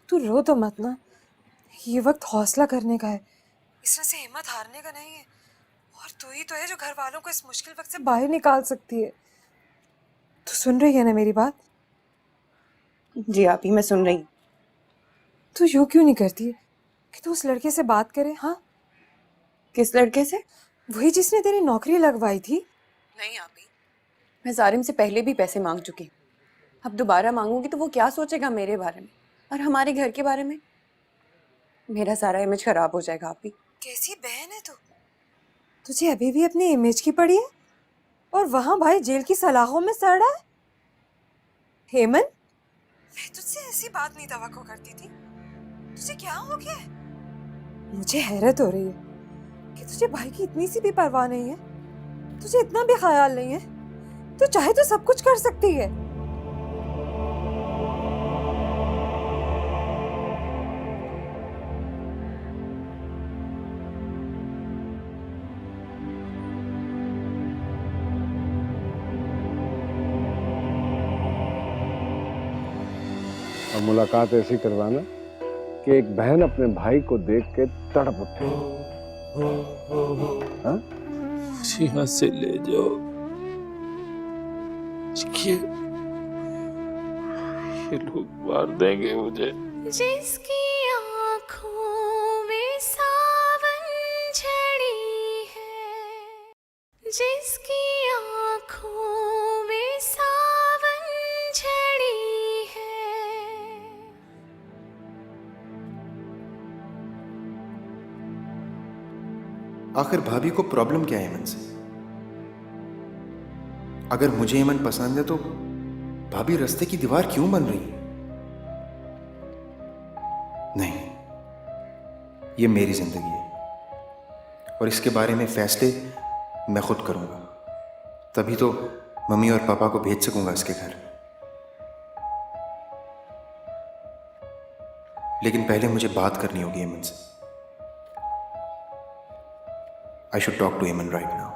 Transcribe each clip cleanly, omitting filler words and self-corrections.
तू रो तो मत ना, ये वक्त हौसला करने का है, इसमें से हिम्मत हारने का नहीं है। और तू ही तो है जो घर वालों को इस मुश्किल वक्त से बाहर निकाल सकती है। तू सुन रही है ना मेरी बात? जी आपी, मैं सुन रही हूँ। तू यूं क्यों नहीं करती है कि तू उस लड़के से बात करे? हाँ, किस लड़के से? वही जिसने तेरी नौकरी लगवाई थी। नहीं आपी, मैं जारिम से पहले भी पैसे मांग चुकी हूँ। अब दोबारा मांगूंगी तो वो क्या सोचेगा मेरे बारे में और हमारे घर के बारे में? मेरा सारा इमेज खराब हो जाएगा आपी। कैसी बहन है तू? तुझे अभी भी अपनी इमेज की पड़ी है और वहां भाई जेल की सलाखों में सड़ रहा है। हेमन, मैं तुझसे ऐसी बात नहीं तवक्को करती थी। तुझे क्या हो गया है? मुझे हैरत हो रही है कि तुझे भाई की इतनी सी भी परवाह नहीं है, तुझे इतना भी ख्याल नहीं है। तू चाहे तो सब कुछ कर सकती है। और मुलाकात ऐसी करवाना कि एक बहन अपने भाई को देख के तड़प उठे। हाँ? यहाँ से ले जाओ, ये लोग मार देंगे मुझे। जिसकी आँखों में सावन झड़ी है, जिसकी आँखों में सावन झड़ी है। आखिर भाभी को प्रॉब्लम क्या है अमन से? अगर मुझे अमन पसंद है तो भाभी रास्ते की दीवार क्यों बन रही है? नहीं, ये मेरी जिंदगी है और इसके बारे में फैसले मैं खुद करूंगा। तभी तो मम्मी और पापा को भेज सकूंगा इसके घर। लेकिन पहले मुझे बात करनी होगी अमन से। I should talk to Eamon right now.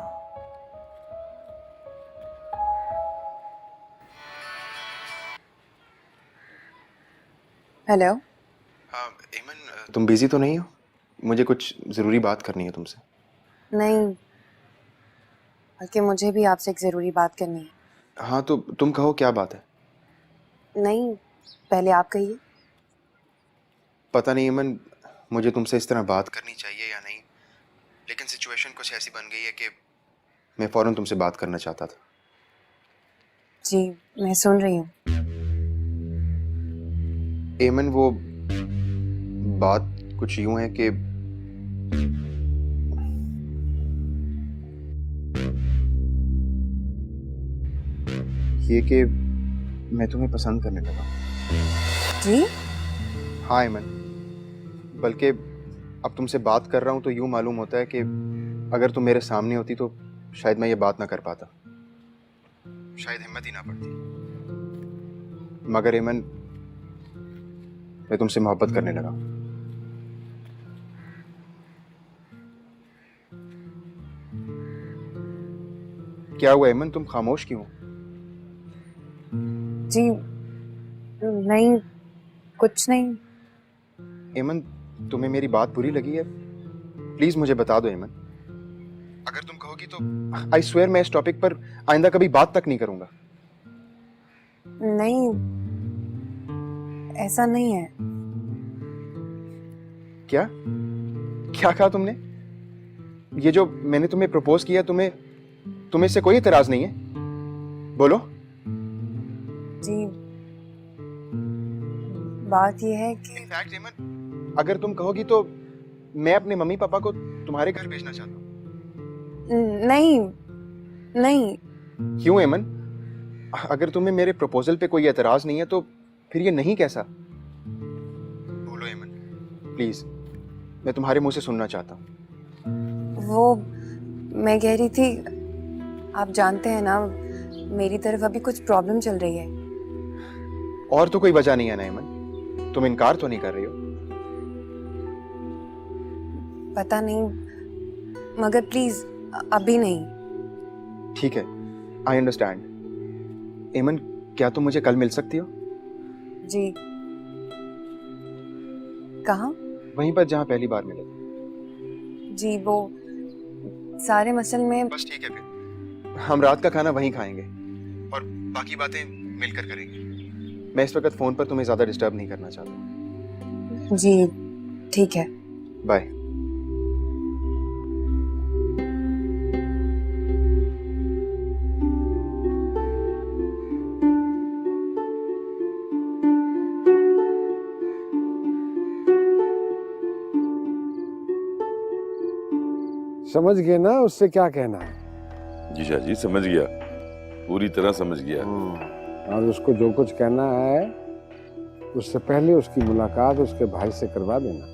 Hello. हाँ एमन, तुम बिजी तो नहीं हो? मुझे कुछ ज़रूरी बात करनी है तुमसे। नहीं, बल्कि मुझे भी आपसे एक ज़रूरी बात करनी है। हाँ तो तुम कहो, क्या बात है? नहीं, पहले आप कहिए। पता नहीं एमन, मुझे तुमसे इस तरह बात करनी चाहिए या नहीं, लेकिन सिचुएशन कुछ ऐसी बन गई है कि मैं फ़ौरन तुमसे बात करना चाहता था। जी, मैं सुन रही हूँ। एमन, वो बात कुछ यूं है कि मैं तुम्हें पसंद करने लगा। जी? हाँ एमन, बल्कि अब तुमसे बात कर रहा हूं तो यूं मालूम होता है कि अगर तुम मेरे सामने होती तो शायद मैं ये बात ना कर पाता, शायद हिम्मत ही ना पड़ती। मगर एमन, मैं तुमसे मोहब्बत करने लगा। क्या हुआ एमन, तुम खामोश क्यों हो? जी नहीं, कुछ नहीं। एमन, तुम्हें मेरी बात बुरी लगी है? प्लीज मुझे बता दो एमन। अगर तुम कहोगी तो आई स्वेयर मैं इस टॉपिक पर आइंदा कभी बात तक नहीं करूंगा। नहीं, ऐसा नहीं है। क्या क्या कहा तुमने? ये जो मैंने तुम्हें प्रपोज किया, तुम्हें इससे कोई इतराज नहीं है? बोलो। जी, बात ये है कि इनफैक्ट एमन, अगर तुम कहोगी तो मैं अपने मम्मी पापा को तुम्हारे घर भेजना चाहता हूँ। नहीं, नहीं। क्यों एमन? अगर तुम्हें मेरे प्रपोजल पे कोई एतराज नहीं है तो फिर ये नहीं कैसा? बोलो एमन, प्लीज, मैं तुम्हारे मुंह से सुनना चाहता हूँ। वो मैं कह रही थी, आप जानते हैं ना, मेरी तरफ अभी कुछ प्रॉब्लम चल रही है। और तो कोई वजह नहीं है ना एमन? तुम इनकार तो नहीं कर रही हो? पता नहीं, मगर प्लीज अभी नहीं। ठीक है, आई अंडरस्टैंड। एमन, क्या तुम मुझे कल मिल सकती हो? जी। कहाँ? वहीं पर जहाँ पहली बार मिले थे। जी वो सारे मसल में। बस ठीक है, फिर हम रात का खाना वहीं खाएंगे और बाकी बातें मिलकर करेंगे। मैं इस वक्त फोन पर तुम्हें ज्यादा डिस्टर्ब नहीं करना चाहता। जी ठीक है। बाय। समझ गए ना उससे क्या कहना है? जी शाह जी, समझ गया, पूरी तरह समझ गया। और उसको जो कुछ कहना है उससे पहले उसकी मुलाकात उसके भाई से करवा देना।